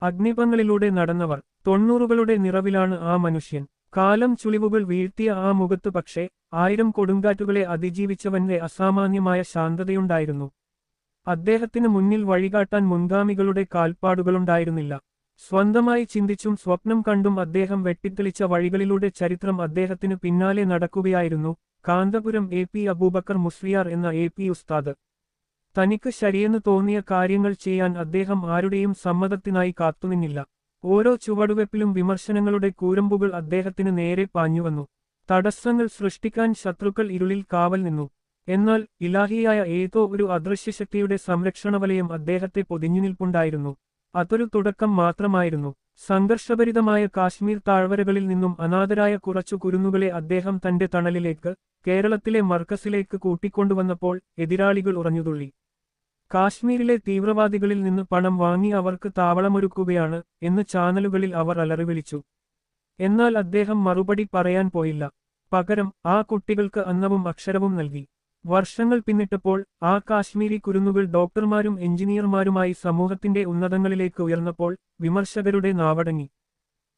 അഗ്നിപങ്ങളിലൂടെ നടന്നവർ. 90കളുടെ നിറവിലാണ് ആ മനുഷ്യൻ. കാലം ചുളിവുകൾ വീഴ്ത്തിയ ആ മുഖത്ത് പക്ഷേ 1000 കൊടുങ്കാറ്റുകളെ അതിജീവിച്ചവന്റെ അസാമാന്യമായ ശാന്തതയുണ്ടായിരുന്നു. അദ്ദേഹത്തിന് മുന്നിൽ വഴികാട്ടാൻ മുൻഗാമികളുടെ കാൽപ്പാടുകളുണ്ടായിരുന്നില്ല. സ്വന്തമായി ചിന്തിച്ചും സ്വപ്നം കണ്ടും അദ്ദേഹം വെട്ടിത്തെളിച്ച വഴികളിലൂടെ ചരിത്രം അദ്ദേഹത്തിന് പിന്നാലെ നടക്കുകയായിരുന്നു. കാന്തപുരം AP അബൂബക്കർ മുസ്ലിയാർ എന്ന AP ഉസ്താദ്. തനിക്ക് ശരിയെന്ന് തോന്നിയ കാര്യങ്ങൾ ചെയ്യാൻ അദ്ദേഹം ആരുടെയും സമ്മതത്തിനായി കാത്തുനിന്നില്ല. ഓരോ ചുവടുവെപ്പിലും വിമർശനങ്ങളുടെ കൂരമ്പുകൾ അദ്ദേഹത്തിന് നേരെ പാഞ്ഞുവന്നു. തടസ്സങ്ങൾ സൃഷ്ടിക്കാൻ ശത്രുക്കൾ ഇരുളിൽ കാവൽ നിന്നു. എന്നാൽ ഇലാഹിയായ ഏതോ ഒരു അദൃശ്യശക്തിയുടെ സംരക്ഷണവലയം അദ്ദേഹത്തെ പൊതിഞ്ഞുനിൽപ്പുണ്ടായിരുന്നു. അതൊരു തുടക്കം മാത്രമായിരുന്നു. സംഘർഷഭരിതമായ കാശ്മീർ താഴ്വരകളിൽ നിന്നും അനാഥരായ കുറച്ചു കുരുന്നുകളെ അദ്ദേഹം തന്റെ തണലിലേക്ക്, കേരളത്തിലെ മർക്കസിലേക്ക് കൂട്ടിക്കൊണ്ടുവന്നപ്പോൾ എതിരാളികൾ ഉറഞ്ഞുതുള്ളി. കാശ്മീരിലെ തീവ്രവാദികളിൽ നിന്ന് പണം വാങ്ങി അവർക്ക് താവളമൊരുക്കുകയാണ് എന്ന് ചാനലുകളിൽ അവർ അലറിവിളിച്ചു. എന്നാൽ അദ്ദേഹം മറുപടി പറയാൻ പോയില്ല. പകരം ആ കുട്ടികൾക്ക് അന്നവും അക്ഷരവും നൽകി. വർഷങ്ങൾ പിന്നിട്ടപ്പോൾ ആ കാശ്മീരി കുരുന്നുകൾ ഡോക്ടർമാരും എഞ്ചിനീയർമാരുമായി സമൂഹത്തിന്റെ ഉന്നതങ്ങളിലേക്ക് ഉയർന്നപ്പോൾ വിമർശകരുടെ നാവടങ്ങി.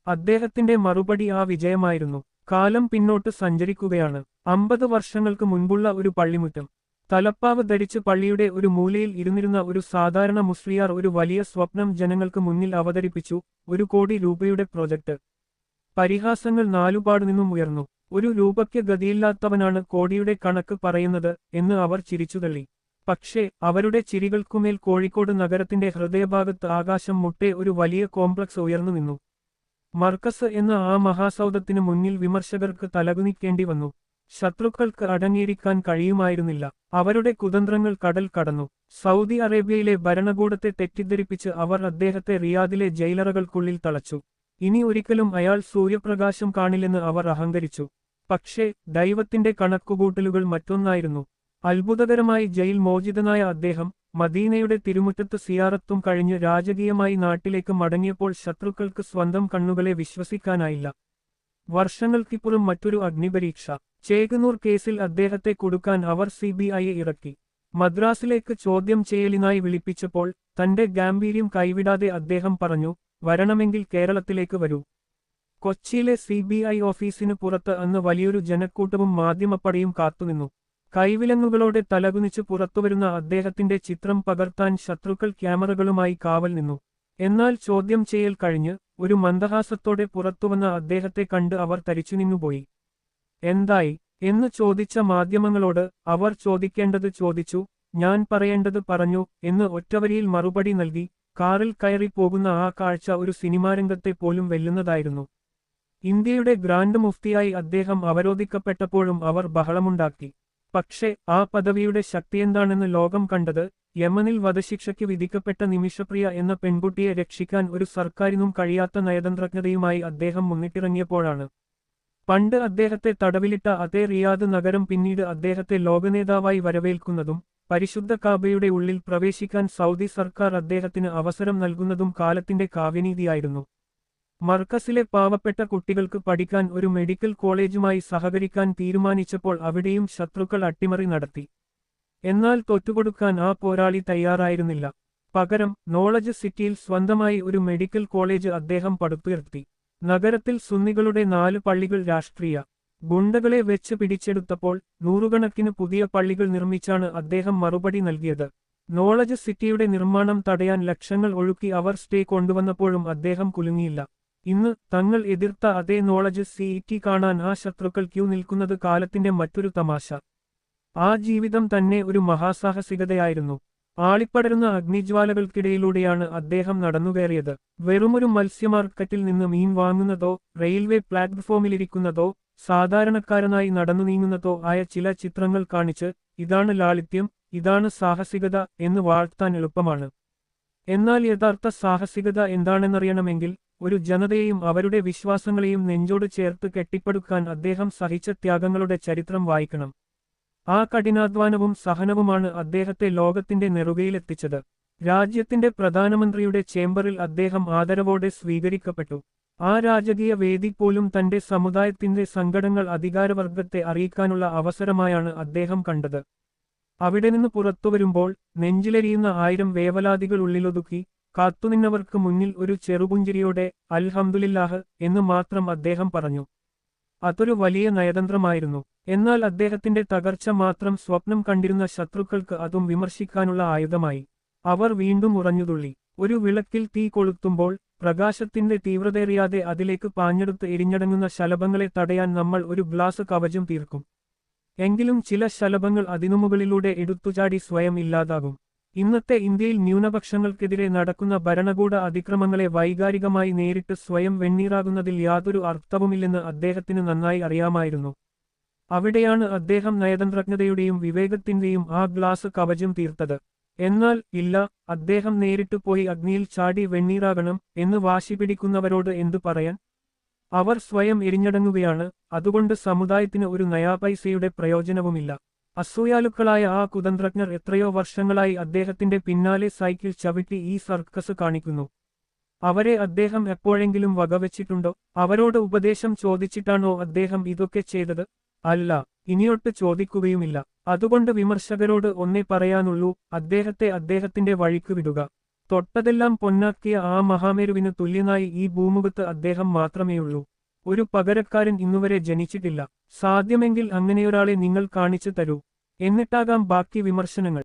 അദ്ദേഹത്തിന്റെ മറുപടി ആ വിജയമായിരുന്നു. കാലം പിന്നോട്ട് സഞ്ചരിക്കുകയാണ്. 50 വർഷങ്ങൾക്ക് മുൻപുള്ള ഒരു പള്ളിമുറ്റം. തലപ്പാവ് ധരിച്ച് പള്ളിയുടെ ഒരു മൂലയിൽ ഇരുന്നിരുന്ന ഒരു സാധാരണ മുസ്ലിയാർ ഒരു വലിയ സ്വപ്നം ജനങ്ങൾക്ക് മുന്നിൽ അവതരിപ്പിച്ചു. 1 കോടി രൂപയുടെ പ്രോജക്ട്. പരിഹാസങ്ങൾ നാലുപാടുനിന്നും ഉയർന്നു. 1 രൂപയ്ക്ക് ഗതിയില്ലാത്തവനാണ് കോടിയുടെ കണക്ക് പറയുന്നത് എന്ന് അവർ ചിരിച്ചുതള്ളി. പക്ഷേ അവരുടെ ചിരികൾക്കുമേൽ കോഴിക്കോട് നഗരത്തിന്റെ ഹൃദയഭാഗത്ത് ആകാശം മുട്ടെ ഒരു വലിയ കോംപ്ലക്സ് ഉയർന്നു നിന്നു. മർക്കസ് എന്ന ആ മഹാസൗധത്തിന് മുന്നിൽ വിമർശകർക്ക് തലകുനിക്കേണ്ടി വന്നു. ശത്രുക്കൾക്ക് അടങ്ങിയിരിക്കാൻ കഴിയുമായിരുന്നില്ല. അവരുടെ കുതന്ത്രങ്ങൾ കടൽ കടന്നു. സൗദി അറേബ്യയിലെ ഭരണകൂടത്തെ തെറ്റിദ്ധരിപ്പിച്ച് അവർ അദ്ദേഹത്തെ റിയാദിലെ ജയിലറകൾക്കുള്ളിൽ തളച്ചു. ഇനി ഒരിക്കലും അയാൾ സൂര്യപ്രകാശം കാണില്ലെന്ന് അവർ അഹങ്കരിച്ചു. പക്ഷേ ദൈവത്തിന്റെ കണക്കുകൂട്ടലുകൾ മറ്റൊന്നായിരുന്നു. അത്ഭുതകരമായി ജയിൽ മോചിതനായ അദ്ദേഹം മദീനയുടെ തിരുമുറ്റത്ത് സിയാറത്തും കഴിഞ്ഞ് രാജകീയമായി നാട്ടിലേക്ക് മടങ്ങിയപ്പോൾ ശത്രുക്കൾക്ക് സ്വന്തം കണ്ണുകളെ വിശ്വസിക്കാനായില്ല. വർഷങ്ങൾക്കിപ്പുറം മറ്റൊരു അഗ്നിപരീക്ഷ. ചേകനൂർ കേസിൽ അദ്ദേഹത്തെ കുടുക്കാൻ അവർ CBIയെ ഇറക്കി. മദ്രാസിലേക്ക് ചോദ്യം ചെയ്യലിനായി വിളിപ്പിച്ചപ്പോൾ തന്റെ ഗാംഭീര്യം കൈവിടാതെ അദ്ദേഹം പറഞ്ഞു, വരണമെങ്കിൽ കേരളത്തിലേക്ക് വരൂ. കൊച്ചിയിലെ CBI ഓഫീസിനു പുറത്ത് അന്ന് വലിയൊരു ജനക്കൂട്ടവും മാധ്യമപ്പടയും കാത്തുനിന്നു. കൈവിലങ്ങുകളോടെ തലകുനിച്ച് പുറത്തുവരുന്ന അദ്ദേഹത്തിന്റെ ചിത്രം പകർത്താൻ ശത്രുക്കൾ ക്യാമറകളുമായി കാവൽ നിന്നു. എന്നാൽ ചോദ്യം ചെയ്യൽ കഴിഞ്ഞ് ഒരു മന്ദഹാസത്തോടെ പുറത്തുവന്ന അദ്ദേഹത്തെ കണ്ട് അവർ തരിച്ചുനിന്നുപോയി. എന്തായി എന്ന് ചോദിച്ച മാധ്യമങ്ങളോട് അവർ ചോദിക്കേണ്ടത് ചോദിച്ചു, ഞാൻ പറയേണ്ടത് പറഞ്ഞു എന്ന് ഒറ്റവരിയിൽ മറുപടി നൽകി. കാറിൽ കയറി പോകുന്ന ആ കാഴ്ച ഒരു സിനിമാരംഗത്തെ പോലും വെല്ലുന്നതായിരുന്നു. ഇന്ത്യയുടെ ഗ്രാൻഡ് മുഫ്തിയായി അദ്ദേഹം അവരോധിക്കപ്പെട്ടപ്പോഴും അവർ ബഹളമുണ്ടാക്കി. പക്ഷേ ആ പദവിയുടെ ശക്തിയെന്താണെന്ന് ലോകം കണ്ടത് യമനിൽ വധശിക്ഷയ്ക്ക് വിധിക്കപ്പെട്ട നിമിഷപ്രിയ എന്ന പെൺകുട്ടിയെ രക്ഷിക്കാൻ ഒരു സർക്കാരിനും കഴിയാത്ത നയതന്ത്രജ്ഞതയുമായി അദ്ദേഹം മുന്നിട്ടിറങ്ങിയപ്പോഴാണ്. പണ്ട് അദ്ദേഹത്തെ തടവിലിട്ട അതേ റിയാദ് നഗരം പിന്നീട് അദ്ദേഹത്തെ ലോകനേതാവായി വരവേൽക്കുന്നതും പരിശുദ്ധ കാബയുടെ ഉള്ളിൽ പ്രവേശിക്കാൻ സൗദി സർക്കാർ അദ്ദേഹത്തിന് അവസരം നൽകുന്നതും കാലത്തിന്റെ കാവ്യനീതിയായിരുന്നു. മർക്കസിലെ പാവപ്പെട്ട കുട്ടികൾക്ക് പഠിക്കാൻ ഒരു മെഡിക്കൽ കോളേജുമായി സഹകരിക്കാൻ തീരുമാനിച്ചപ്പോൾ അവിടെയും ശത്രുക്കൾ അട്ടിമറി നടത്തി. എന്നാൽ തോറ്റുകൊടുക്കാൻ ആ പോരാളി തയ്യാറായിരുന്നില്ല. പകരം നോളജ് സിറ്റിയിൽ സ്വന്തമായി ഒരു മെഡിക്കൽ കോളേജ് അദ്ദേഹം പടുത്തുയർത്തി. നഗരത്തിൽ സുന്നികളുടെ 4 പള്ളികൾ രാഷ്ട്രീയ ഗുണ്ടകളെ വെച്ച് പിടിച്ചെടുത്തപ്പോൾ നൂറുകണക്കിന് പുതിയ പള്ളികൾ നിർമ്മിച്ചാണ് അദ്ദേഹം മറുപടി നൽകിയത്. നോളജ് സിറ്റിയുടെ നിർമ്മാണം തടയാൻ ലക്ഷങ്ങൾ ഒഴുക്കി അവർ സ്റ്റേ കൊണ്ടുവന്നപ്പോഴും അദ്ദേഹം കുലുങ്ങിയില്ല. ഇന്ന് തങ്ങൾ എതിർത്ത അതേ നോളജ് സിറ്റി കാണാൻ ആ ശത്രുക്കൾ ക്യൂ നിൽക്കുന്നത് കാലത്തിന്റെ മറ്റൊരു തമാശ. ആ ജീവിതം തന്നെ ഒരു മഹാസാഹസികതയായിരുന്നു. ആളിപ്പടരുന്ന അഗ്നിജ്വാലകൾക്കിടയിലൂടെയാണ് അദ്ദേഹം നടന്നുകയറിയത്. വെറുമൊരു മത്സ്യമാർക്കറ്റിൽ നിന്ന് മീൻ വാങ്ങുന്നതോ റെയിൽവേ പ്ലാറ്റ്ഫോമിലിരിക്കുന്നതോ സാധാരണക്കാരനായി നടന്നു നീങ്ങുന്നതോ ആയ ചില ചിത്രങ്ങൾ കാണിച്ച് ഇതാണ് ലാളിത്യം, ഇതാണ് സാഹസികത എന്ന് വാഴ്ത്താൻ എളുപ്പമാണ്. എന്നാൽ യഥാർത്ഥ സാഹസികത എന്താണെന്നറിയണമെങ്കിൽ ഒരു ജനതയെയും അവരുടെ വിശ്വാസങ്ങളെയും നെഞ്ചോട് ചേർത്ത് കെട്ടിപ്പടുക്കാൻ അദ്ദേഹം സഹിച്ച ത്യാഗങ്ങളുടെ ചരിത്രം വായിക്കണം. ആ കഠിനാധ്വാനവും സഹനവുമാണ് അദ്ദേഹത്തെ ലോകത്തിന്റെ നെറുകയിലെത്തിച്ചത്. രാജ്യത്തിന്റെ പ്രധാനമന്ത്രിയുടെ ചേംബറിൽ അദ്ദേഹം ആദരവോടെ സ്വീകരിക്കപ്പെട്ടു. ആ രാജകീയ വേദി പോലും തന്റെ സമുദായത്തിന്റെ സങ്കടങ്ങൾ അധികാരവർഗത്തെ അറിയിക്കാനുള്ള അവസരമായാണ് അദ്ദേഹം കണ്ടത്. അവിടെ നിന്ന് പുറത്തുവരുമ്പോൾ നെഞ്ചിലെരിയുന്ന 1000 വേവലാതികൾ ഉള്ളിലൊതുക്കി കാത്തുനിന്നവർക്ക് മുന്നിൽ ഒരു ചെറുപുഞ്ചിരിയോടെ അൽഹംദുലില്ലാഹ് എന്ന് മാത്രം അദ്ദേഹം പറഞ്ഞു. അതൊരു വലിയ നയതന്ത്രമായിരുന്നു. എന്നാൽ അദ്ദേഹത്തിന്റെ തകർച്ച മാത്രം സ്വപ്നം കണ്ടിരുന്ന ശത്രുക്കൾക്ക് അതും വിമർശിക്കാനുള്ള ആയുധമായി. അവർ വീണ്ടും ഉറഞ്ഞുതുള്ളി. ഒരു വിളക്കിൽ തീ കൊളുത്തുമ്പോൾ പ്രകാശത്തിന്റെ തീവ്രതയേറിയാതെ അതിലേക്ക് പാഞ്ഞെടുത്ത് എരിഞ്ഞടങ്ങുന്ന ശലഭങ്ങളെ തടയാൻ നമ്മൾ ഒരു ഗ്ലാസ് കവചം തീർക്കും. എങ്കിലും ചില ശലഭങ്ങൾ അതിനുമുകളിലൂടെ എടുത്തുചാടി സ്വയം ഇല്ലാതാകും. ഇന്നത്തെ ഇന്ത്യയിൽ ന്യൂനപക്ഷങ്ങൾക്കെതിരെ നടക്കുന്ന ഭരണകൂട അതിക്രമങ്ങളെ വൈകാരികമായി നേരിട്ട് സ്വയം വെണ്ണീറാകുന്നതിൽ യാതൊരു അർത്ഥവുമില്ലെന്ന് അദ്ദേഹത്തിന് നന്നായി അറിയാമായിരുന്നു. അവിടെയാണ് അദ്ദേഹം നയതന്ത്രജ്ഞതയുടെയും വിവേകത്തിന്റെയും ആ ഗ്ലാസ് കവചം തീർത്തത്. എന്നാൽ ഇല്ല, അദ്ദേഹം നേരിട്ട് പോയി അഗ്നിയിൽ ചാടി വെണ്ണീറാകണം എന്ന് വാശി പിടിക്കുന്നവരോട് എന്തു പറയാൻ? അവർ സ്വയം എരിഞ്ഞടങ്ങുകയാണ്. അതുകൊണ്ട് സമുദായത്തിന് ഒരു നയാപൈസയുടെ പ്രയോജനവുമില്ല. അസൂയാലുക്കളായ ആ കുതന്ത്രജ്ഞർ എത്രയോ വർഷങ്ങളായി അദ്ദേഹത്തിന്റെ പിന്നാലെ സൈക്കിൾ ചവിട്ടി ഈ സർക്കസ് കാണിക്കുന്നു. അവരെ അദ്ദേഹം എപ്പോഴെങ്കിലും വകവെച്ചിട്ടുണ്ടോ? അവരോട് ഉപദേശം ചോദിച്ചിട്ടാണോ അദ്ദേഹം ഇതൊക്കെ ചെയ്തത്? അല്ല, ഇനിയൊട്ട് ചോദിക്കുകയുമില്ല. അതുകൊണ്ട് വിമർശകരോട് ഒന്നേ പറയാനുള്ളൂ, അദ്ദേഹത്തെ അദ്ദേഹത്തിന്റെ വഴിക്ക് വിടുക. തൊട്ടതെല്ലാം പൊന്നാക്കിയ ആ മഹാമേരുവിന് തുല്യനായി ഈ ഭൂമുഖത്ത് അദ്ദേഹം മാത്രമേയുള്ളൂ. ഒരു പകരക്കാരൻ ഇന്നുവരെ ജനിച്ചിട്ടില്ല. സാധ്യമെങ്കിൽ അങ്ങനെയൊരാളെ നിങ്ങൾ കാണിച്ചു തരൂ. എന്നിട്ടാകാം ബാക്കി വിമർശനങ്ങൾ.